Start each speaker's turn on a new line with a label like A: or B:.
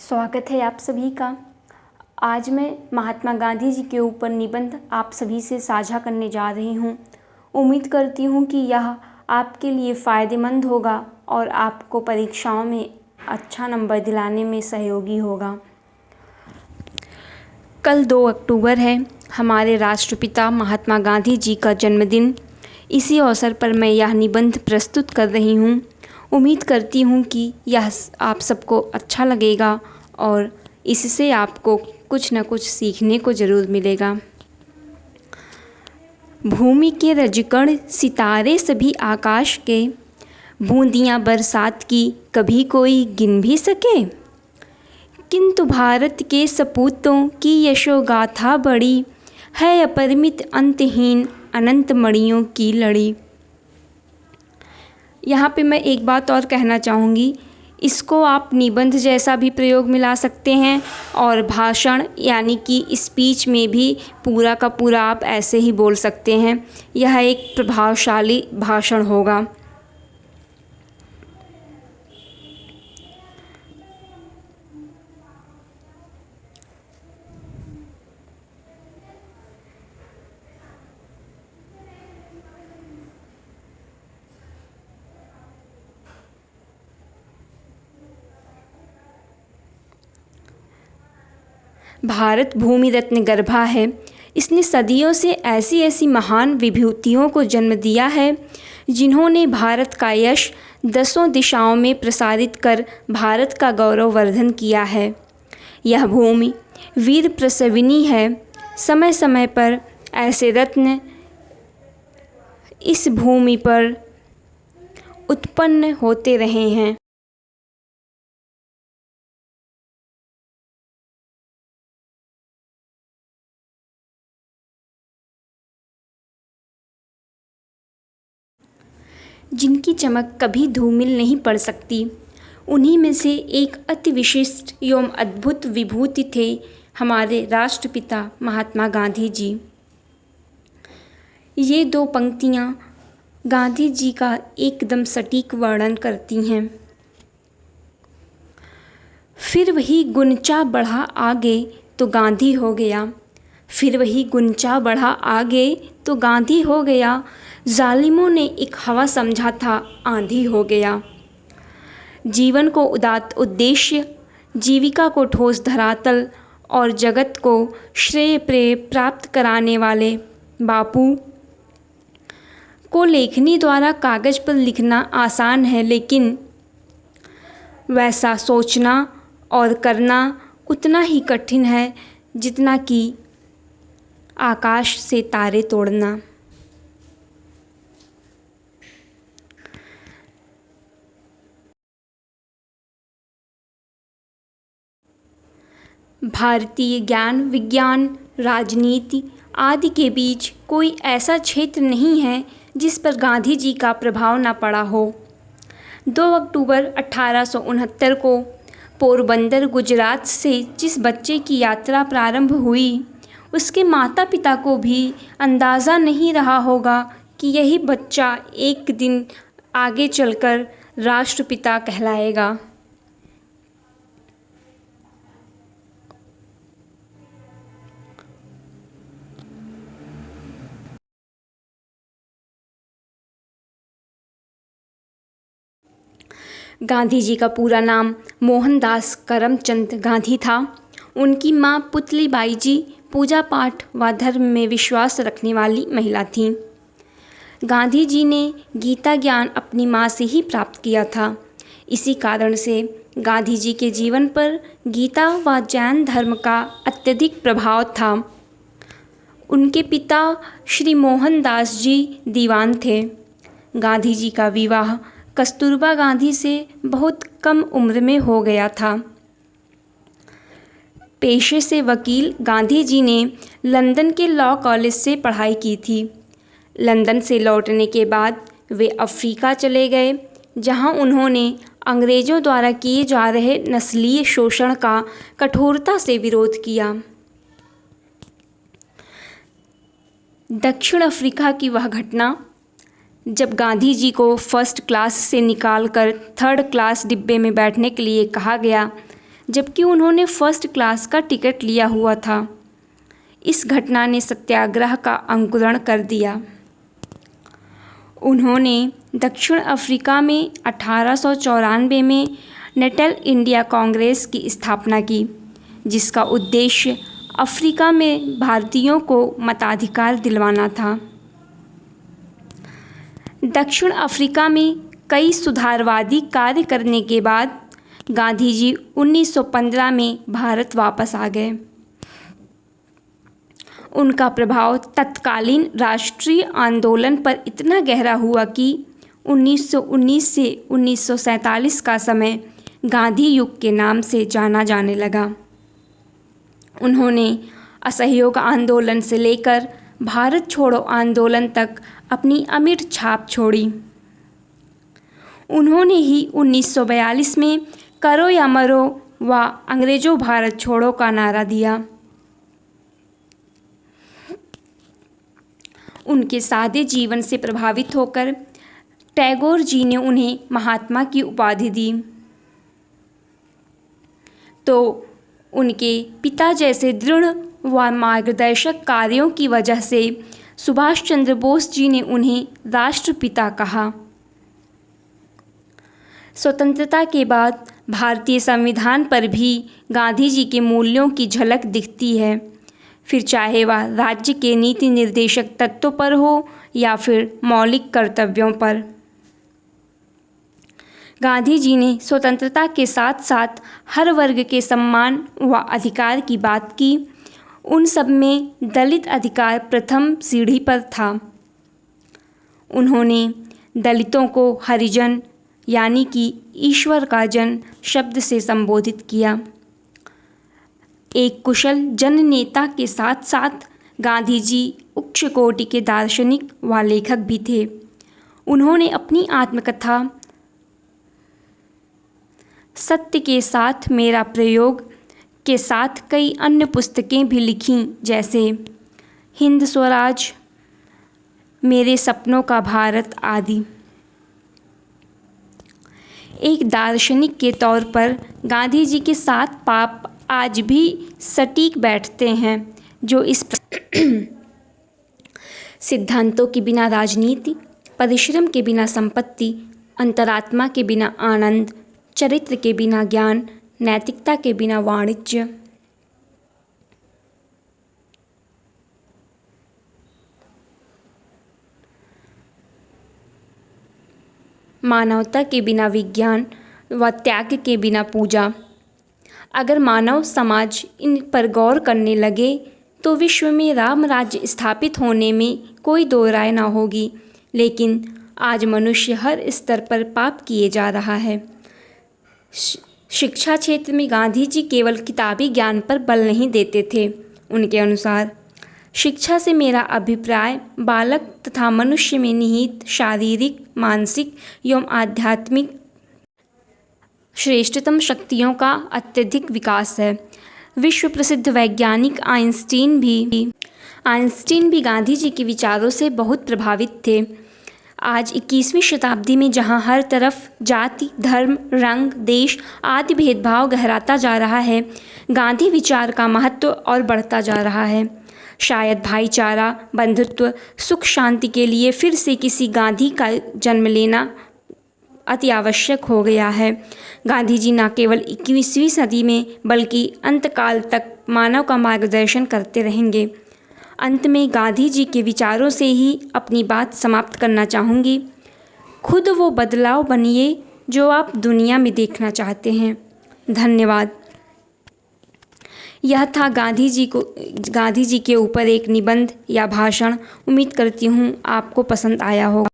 A: स्वागत है आप सभी का। आज मैं महात्मा गांधी जी के ऊपर निबंध आप सभी से साझा करने जा रही हूँ। उम्मीद करती हूँ कि यह आपके लिए फ़ायदेमंद होगा और आपको परीक्षाओं में अच्छा नंबर दिलाने में सहयोगी होगा। कल 2 अक्टूबर है, हमारे राष्ट्रपिता महात्मा गांधी जी का जन्मदिन। इसी अवसर पर मैं यह निबंध प्रस्तुत कर रही हूँ। उम्मीद करती हूँ कि यह आप सबको अच्छा लगेगा और इससे आपको कुछ न कुछ सीखने को ज़रूर मिलेगा। भूमि के रजकण सितारे सभी आकाश के, बूंदियाँ बरसात की कभी कोई गिन भी सके। किंतु भारत के सपूतों की यशोगाथा बड़ी है, अपरिमित अंतहीन अनंत मणियों की लड़ी। यहाँ पे मैं एक बात और कहना चाहूँगी, इसको आप निबंध जैसा भी प्रयोग में ला सकते हैं और भाषण यानी कि स्पीच में भी पूरा का पूरा आप ऐसे ही बोल सकते हैं। यह एक प्रभावशाली भाषण होगा। भारत भूमि रत्न गर्भा है। इसने सदियों से ऐसी ऐसी महान विभूतियों को जन्म दिया है, जिन्होंने भारत का यश दसों दिशाओं में प्रसारित कर भारत का गौरववर्धन किया है। यह भूमि वीर प्रसविनी है। समय समय पर ऐसे रत्न इस भूमि पर उत्पन्न होते रहे हैं। जिनकी चमक कभी धूमिल नहीं पड़ सकती। उन्हीं में से एक अति विशिष्ट एवं अद्भुत विभूति थे हमारे राष्ट्रपिता महात्मा गांधी जी। ये 2 पंक्तियाँ गांधी जी का एकदम सटीक वर्णन करती हैं। फिर वही गुंचा बढ़ा आगे तो गांधी हो गया। फिर वही गुंचा बढ़ा आगे तो गांधी हो गया। जालिमों ने एक हवा समझा था, आंधी हो गया। जीवन को उदात्त उद्देश्य, जीविका को ठोस धरातल और जगत को श्रेय प्रेय प्राप्त कराने वाले बापू को लेखनी द्वारा कागज़ पर लिखना आसान है, लेकिन वैसा सोचना और करना उतना ही कठिन है जितना कि आकाश से तारे तोड़ना। भारतीय ज्ञान विज्ञान राजनीति आदि के बीच कोई ऐसा क्षेत्र नहीं है जिस पर गांधी जी का प्रभाव न पड़ा हो। 2 अक्टूबर 1869 को पोरबंदर गुजरात से जिस बच्चे की यात्रा प्रारंभ हुई, उसके माता पिता को भी अंदाज़ा नहीं रहा होगा कि यही बच्चा एक दिन आगे चलकर राष्ट्रपिता कहलाएगा। गांधी जी का पूरा नाम मोहनदास करमचंद गांधी था। उनकी मां पुतलीबाई जी पूजा पाठ व धर्म में विश्वास रखने वाली महिला थीं। गांधी जी ने गीता ज्ञान अपनी मां से ही प्राप्त किया था। इसी कारण से गांधी जी के जीवन पर गीता व जैन धर्म का अत्यधिक प्रभाव था। उनके पिता श्री मोहनदास जी दीवान थे। गांधी जी का विवाह कस्तूरबा गांधी से बहुत कम उम्र में हो गया था। पेशे से वकील गांधी जी ने लंदन के लॉ कॉलेज से पढ़ाई की थी। लंदन से लौटने के बाद वे अफ्रीका चले गए, जहां उन्होंने अंग्रेज़ों द्वारा किए जा रहे नस्लीय शोषण का कठोरता से विरोध किया। दक्षिण अफ्रीका की वह घटना जब गांधी जी को फर्स्ट क्लास से निकालकर थर्ड क्लास डिब्बे में बैठने के लिए कहा गया, जबकि उन्होंने फर्स्ट क्लास का टिकट लिया हुआ था। इस घटना ने सत्याग्रह का अंकुरण कर दिया। उन्होंने दक्षिण अफ्रीका में 1894 में नेटल इंडिया कांग्रेस की स्थापना की, जिसका उद्देश्य अफ्रीका में भारतीयों को मताधिकार दिलवाना था। दक्षिण अफ्रीका में कई सुधारवादी कार्य करने के बाद गांधी जी 1915 में भारत वापस आ गए। उनका प्रभाव तत्कालीन राष्ट्रीय आंदोलन पर इतना गहरा हुआ कि 1919 से 1947 का समय गांधी युग के नाम से जाना जाने लगा। उन्होंने असहयोग आंदोलन से लेकर भारत छोड़ो आंदोलन तक अपनी अमिट छाप छोड़ी। उन्होंने ही 1942 में करो या मरो व अंग्रेजों भारत छोड़ो का नारा दिया। उनके सादे जीवन से प्रभावित होकर टैगोर जी ने उन्हें महात्मा की उपाधि दी, तो उनके पिता जैसे दृढ़ व मार्गदर्शक कार्यों की वजह से सुभाष चंद्र बोस जी ने उन्हें राष्ट्रपिता कहा। स्वतंत्रता के बाद भारतीय संविधान पर भी गांधी जी के मूल्यों की झलक दिखती है, फिर चाहे वह राज्य के नीति निर्देशक तत्वों पर हो या फिर मौलिक कर्तव्यों पर। गांधी जी ने स्वतंत्रता के साथ साथ हर वर्ग के सम्मान व अधिकार की बात की। उन सब में दलित अधिकार प्रथम सीढ़ी पर था। उन्होंने दलितों को हरिजन यानी कि ईश्वर का जन शब्द से संबोधित किया। एक कुशल जन नेता के साथ साथ गांधी जी उच्च कोटि के दार्शनिक व लेखक भी थे। उन्होंने अपनी आत्मकथा सत्य के साथ मेरा प्रयोग के साथ कई अन्य पुस्तकें भी लिखीं, जैसे हिंद स्वराज, मेरे सपनों का भारत आदि। एक दार्शनिक के तौर पर गांधी जी के 7 पाप आज भी सटीक बैठते हैं, जो इस सिद्धांतों के बिना राजनीति, परिश्रम के बिना संपत्ति, अंतरात्मा के बिना आनंद, चरित्र के बिना ज्ञान, नैतिकता के बिना वाणिज्य। मानवता के बिना विज्ञान व त्याग के बिना पूजा। अगर मानव समाज इन पर गौर करने लगे तो विश्व में राम राज्य स्थापित होने में कोई दो राय न होगी। लेकिन आज मनुष्य हर स्तर पर पाप किए जा रहा है। शिक्षा क्षेत्र में गांधी जी केवल किताबी ज्ञान पर बल नहीं देते थे। उनके अनुसार शिक्षा से मेरा अभिप्राय बालक तथा मनुष्य में निहित शारीरिक, मानसिक एवं आध्यात्मिक श्रेष्ठतम शक्तियों का अत्यधिक विकास है। विश्व प्रसिद्ध वैज्ञानिक आइंस्टीन भी गांधी जी के विचारों से बहुत प्रभावित थे। आज 21वीं शताब्दी में जहां हर तरफ जाति, धर्म, रंग, देश आदि भेदभाव गहराता जा रहा है, गांधी विचार का महत्व और बढ़ता जा रहा है। शायद भाईचारा, बंधुत्व, सुख शांति के लिए फिर से किसी गांधी का जन्म लेना अति आवश्यक हो गया है। गांधी जी न केवल 21वीं सदी में बल्कि अंतकाल तक मानव का मार्गदर्शन करते रहेंगे। अंत में गांधी जी के विचारों से ही अपनी बात समाप्त करना चाहूँगी। खुद वो बदलाव बनिए जो आप दुनिया में देखना चाहते हैं। धन्यवाद। यह था गांधी जी के ऊपर एक निबंध या भाषण। उम्मीद करती हूँ आपको पसंद आया होगा।